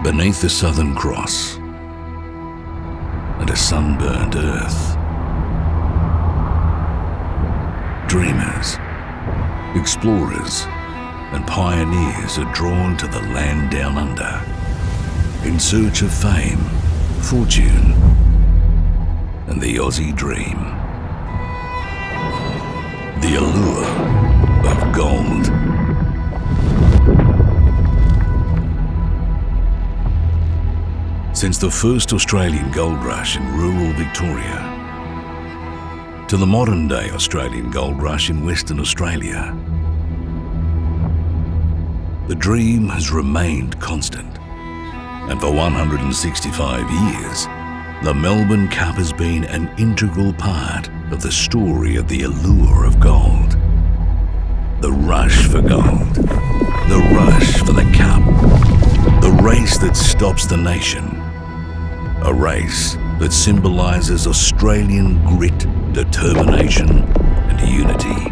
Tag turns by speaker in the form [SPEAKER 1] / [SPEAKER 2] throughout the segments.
[SPEAKER 1] beneath the Southern Cross and a sunburnt earth. Dreamers, explorers, and pioneers are drawn to the land down under in search of fame, fortune, and the Aussie dream. The allure of gold. Since the first Australian gold rush in rural Victoria to the modern-day Australian gold rush in Western Australia, the dream has remained constant. And for 165 years, the Melbourne Cup has been an integral part of the story of the allure of gold. The rush for gold, the rush for the cup, the race that stops the nation. A race that symbolises Australian grit, determination and unity.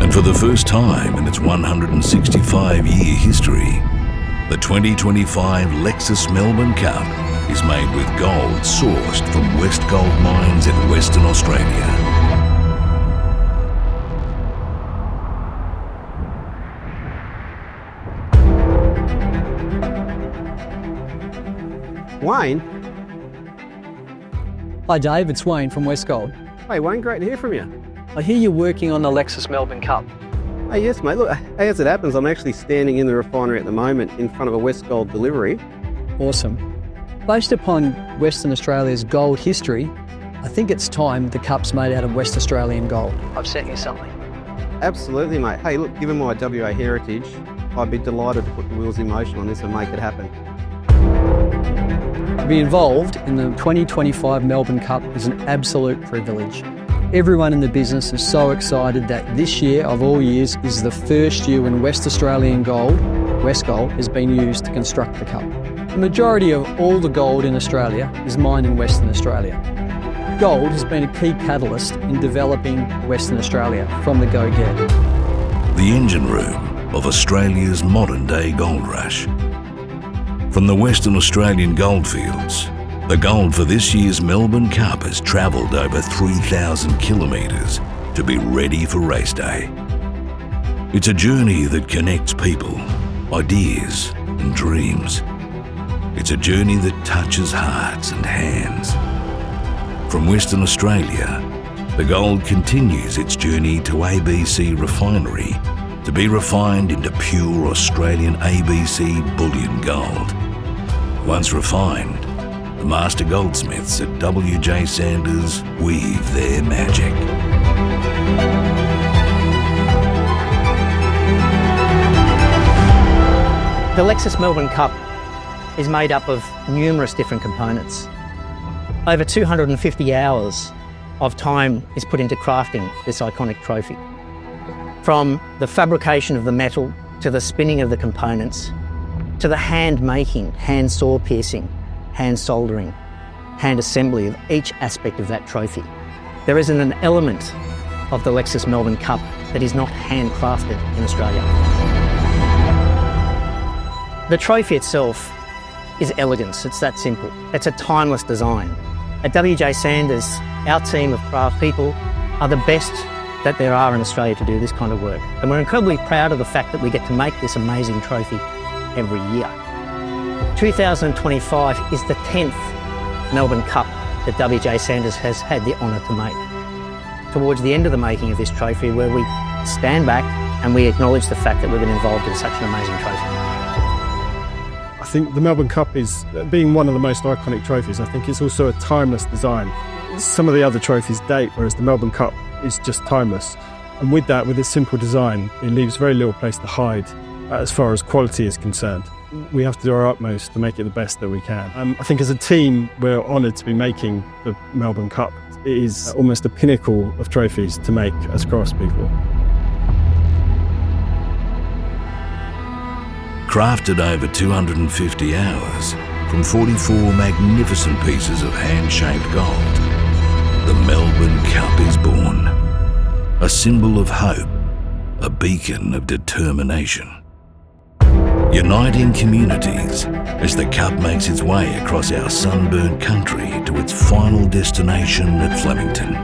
[SPEAKER 1] And for the first time in its 165-year history, the 2025 Lexus Melbourne Cup is made with gold sourced from Westgold mines in Western Australia.
[SPEAKER 2] Wayne?
[SPEAKER 3] Hi Dave, it's Wayne from Westgold.
[SPEAKER 2] Hey Wayne, great to hear from you.
[SPEAKER 3] I hear you're working on the Lexus Melbourne Cup.
[SPEAKER 2] Hey, yes mate, look, as it happens, I'm actually standing in the refinery at the moment in front of a Westgold delivery.
[SPEAKER 3] Awesome. Based upon Western Australia's gold history, I think it's time the cup's made out of West Australian gold. I've sent you something.
[SPEAKER 2] Absolutely mate. Hey look, given my WA heritage, I'd be delighted to put the wheels in motion on this and make it happen.
[SPEAKER 3] To be involved in the 2025 Melbourne Cup is an absolute privilege. Everyone in the business is so excited that this year of all years is the first year when West Australian gold, Westgold, has been used to construct the Cup. The majority of all the gold in Australia is mined in Western Australia. Gold has been a key catalyst in developing Western Australia from the go-get.
[SPEAKER 1] The engine room of Australia's modern-day gold rush. From the Western Australian goldfields, the gold for this year's Melbourne Cup has travelled over 3,000 kilometres to be ready for race day. It's a journey that connects people, ideas and dreams. It's a journey that touches hearts and hands. From Western Australia, the gold continues its journey to ABC Refinery to be refined into pure Australian ABC Bullion gold. Once refined, the master goldsmiths at W.J. Sanders weave their magic.
[SPEAKER 4] The Lexus Melbourne Cup is made up of numerous different components. Over 250 hours of time is put into crafting this iconic trophy. From the fabrication of the metal, to the spinning of the components, to the hand making, hand saw piercing, hand soldering, hand assembly of each aspect of that trophy. There isn't an element of the Lexus Melbourne Cup that is not handcrafted in Australia. The trophy itself is elegance, it's that simple. It's a timeless design. At W.J. Sanders, our team of craft people are the best that there are in Australia to do this kind of work. And we're incredibly proud of the fact that we get to make this amazing trophy every year. 2025 is the 10th Melbourne Cup that W.J. Sanders has had the honour to make. Towards the end of the making of this trophy, where we stand back and we acknowledge the fact that we've been involved in such an amazing trophy.
[SPEAKER 5] I think the Melbourne Cup is, being one of the most iconic trophies, I think it's also a timeless design. Some of the other trophies date, whereas the Melbourne Cup is just timeless. And with that, with its simple design, it leaves very little place to hide as far as quality is concerned. We have to do our utmost to make it the best that we can. I think as a team, we're honoured to be making the Melbourne Cup. It is almost a pinnacle of trophies to make as craftspeople.
[SPEAKER 1] Crafted over 250 hours from 44 magnificent pieces of hand-shaped gold, the Melbourne Cup is born. A symbol of hope, a beacon of determination. uniting communities as the Cup makes its way across our sunburnt country to its final destination at Flemington,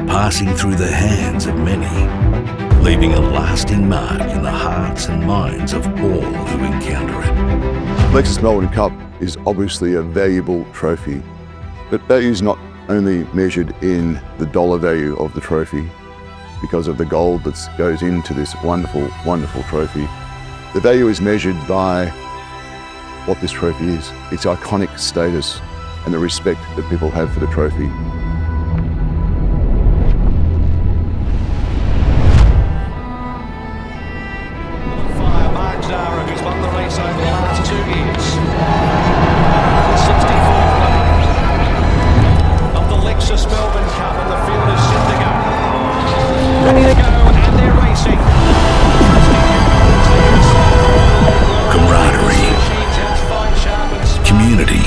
[SPEAKER 1] passing through the hands of many, leaving a lasting mark in the hearts and minds of all who encounter it.
[SPEAKER 6] Lexus Melbourne Cup is obviously a valuable trophy, but value is not only measured in the dollar value of the trophy because of the gold that goes into this wonderful, wonderful trophy. The value is measured by what this trophy is, its iconic status and the respect that people have for the trophy.
[SPEAKER 7] Who's won the race over the last 2 years. 64th lap of the Lexus Melbourne Cup, and the field is set to go. Ready to go, and they're racing.
[SPEAKER 1] Camaraderie, community,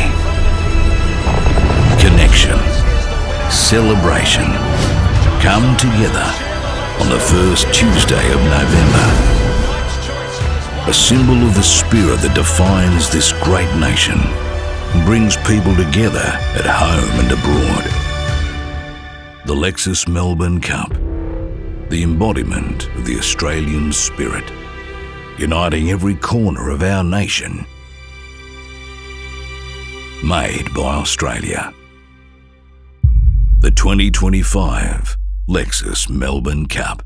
[SPEAKER 1] connection, celebration come together on the first Tuesday of November. A symbol of the spirit that defines this great nation and brings people together at home and abroad. The Lexus Melbourne Cup, the embodiment of the Australian spirit, uniting every corner of our nation. Made by Australia. The 2025 Lexus Melbourne Cup.